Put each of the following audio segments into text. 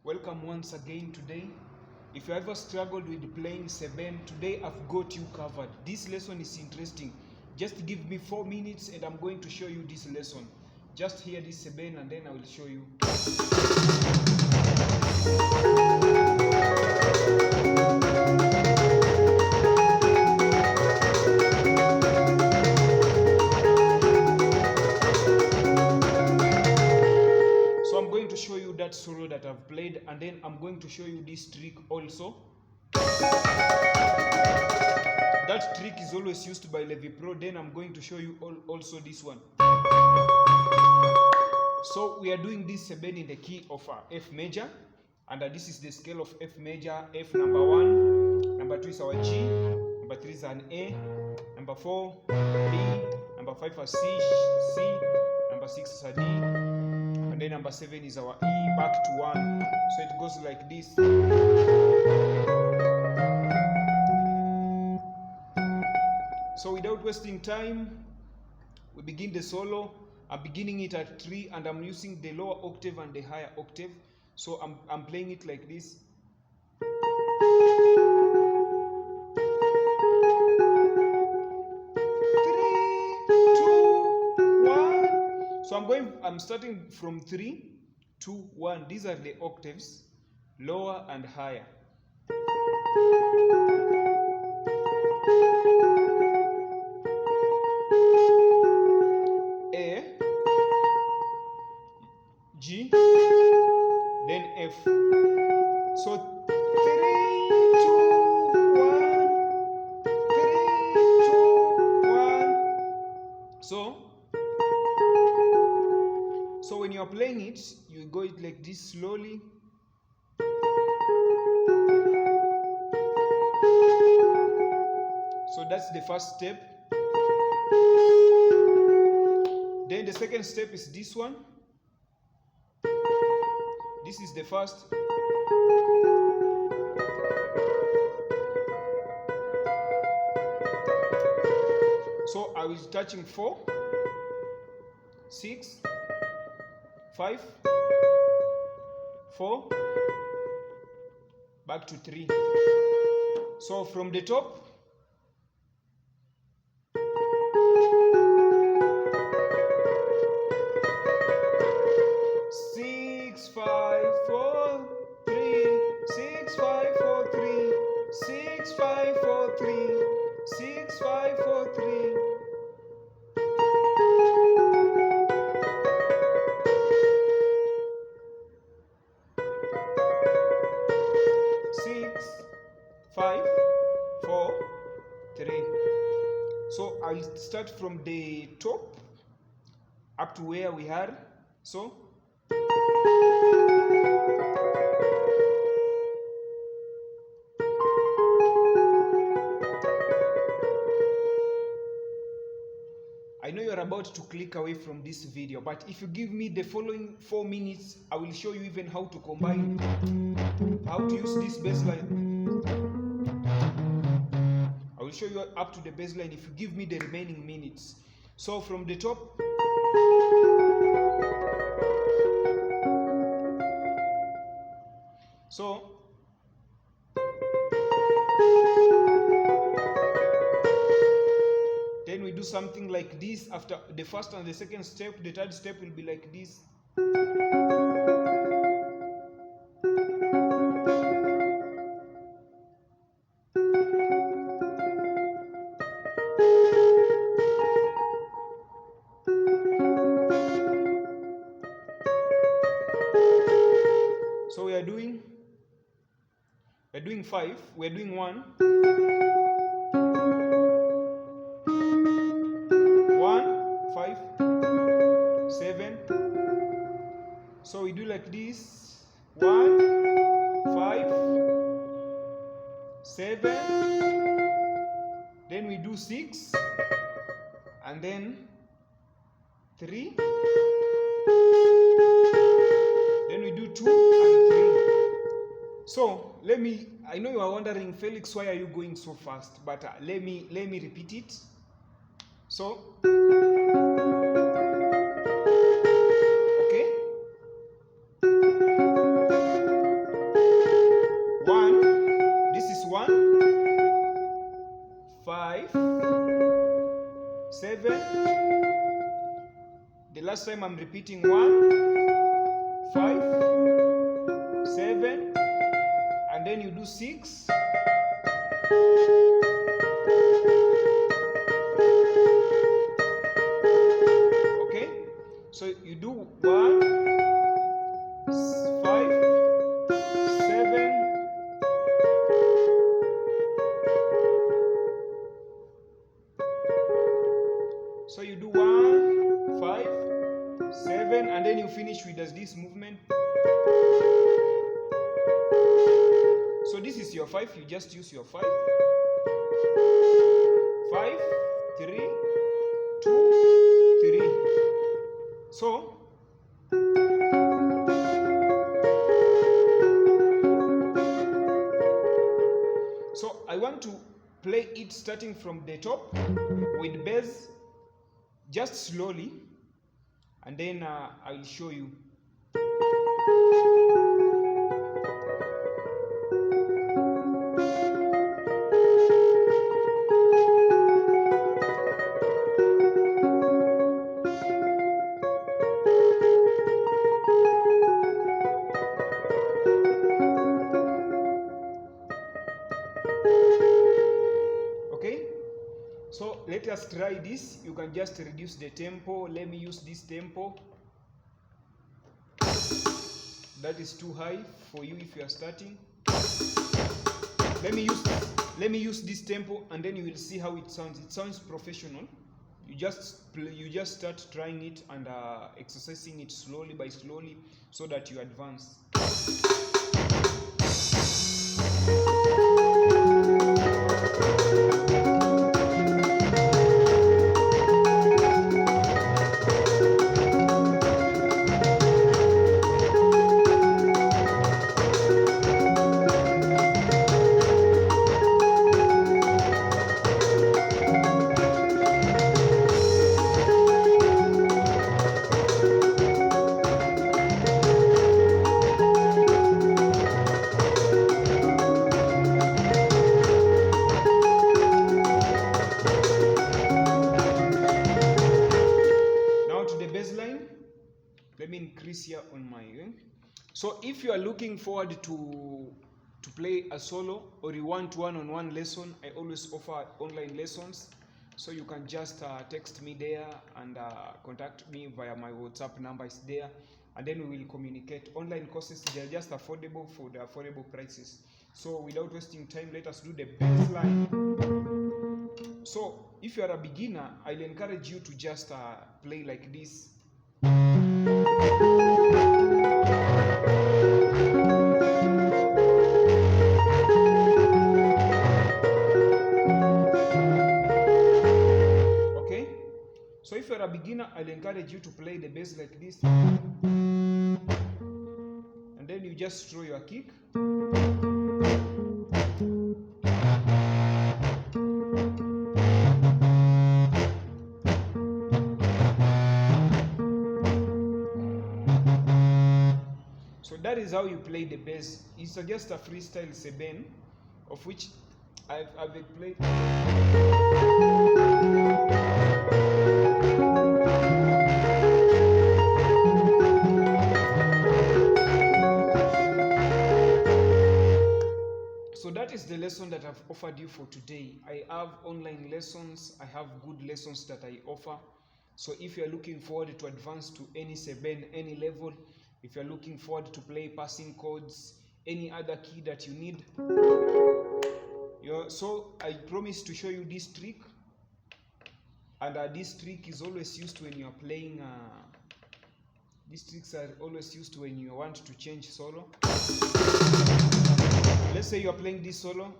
Welcome once again today. If you ever struggled with playing Seben, today I've got you covered. This lesson is interesting. Just give me 4 minutes and I'm going to show you this lesson. Just hear this Seben and then I will show you. So I'm going to show you that solo that I've played, and then I'm going to show you this trick also. That trick is always used by Levi Pro. Then I'm going to show you also this one. So we are doing this Seben in the key of F major, and this is the scale of F major. F number 1, number 2 is our G, number 3 is an A, number 4 B, number 5 is C, number 6 is a D, and then number 7 is our E back to 1. So it goes like this. So without wasting time, we begin the solo. I'm beginning it at 3 and I'm using the lower octave and the higher octave. So I'm playing it like this. 3, 2, 1. So I'm starting from 3, 2, 1. These are the octaves, lower and higher. A, G, then F. So 3, 2, 1, 3, 2, 1. So when you are playing it, you go it like this slowly. So that's the first step. Then the second step is this one. This is the first. So I was touching 4, 6, 5, 4, back to 3. So from the top, so I'll start from the top up to where we are. So I know you're about to click away from this video, but if you give me the following 4 minutes, I will show you even how to combine, how to use this bass line. I will show you up to the bass line if you give me the remaining minutes. So from the top, so then we do something like this. After the first and the second step, the third step will be like this. So we're doing 5, we're doing 1, 5, 7. So we do like this: 1, 5, 7. Then we do 6, and then 3. Then we do 2 and 3. So I know you are wondering, Felix, why are you going so fast? But let me repeat it. So okay, last time I'm repeating 1, 5, 7, and then you do 6. Okay, so you do 1, 5, 7. So you do 1, 5, 7, and then you finish with this movement. So this is your 5, you just use your 5. 5, 3, 2, 3. So I want to play it starting from the top with bass, just slowly, and then I will show you. Okay, so let us try this. You can just reduce the tempo. Let me use this tempo. That is too high for you if you are starting. Let me use this tempo, and then you will see how it sounds. It sounds professional. You just start trying it and exercising it slowly by slowly, so that you advance. Let me increase here on my end. So if you are looking forward to play a solo, or you want one-on-one lesson, I always offer online lessons. So you can just text me there and contact me via my WhatsApp number is there, and then we will communicate. Online courses, they're just affordable for the affordable prices. So without wasting time, let us do the baseline. So if you are a beginner, I'll encourage you to just play like this. Okay, so if you're a beginner, I'll encourage you to play the bass like this, and then you just throw your kick. So that is how you play the bass. It's just a freestyle seben, of which I've played. So that is the lesson that I've offered you for today. I have online lessons, I have good lessons that I offer. So if you're looking forward to advance to any seben, any level, if you're looking forward to play passing chords, any other key that you need, so I promise to show you this trick. And this trick is always used when you're playing, these tricks are always used when you want to change solo. Let's say you're playing this solo.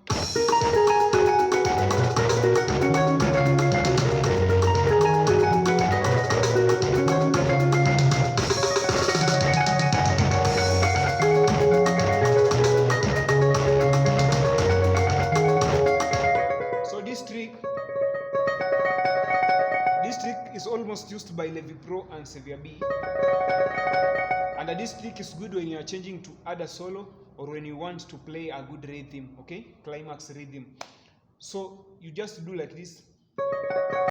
This trick is almost used by Levi Pro and Severe B. And this trick is good when you are changing to other solo, or when you want to play a good rhythm, okay? Climax rhythm. So you just do like this.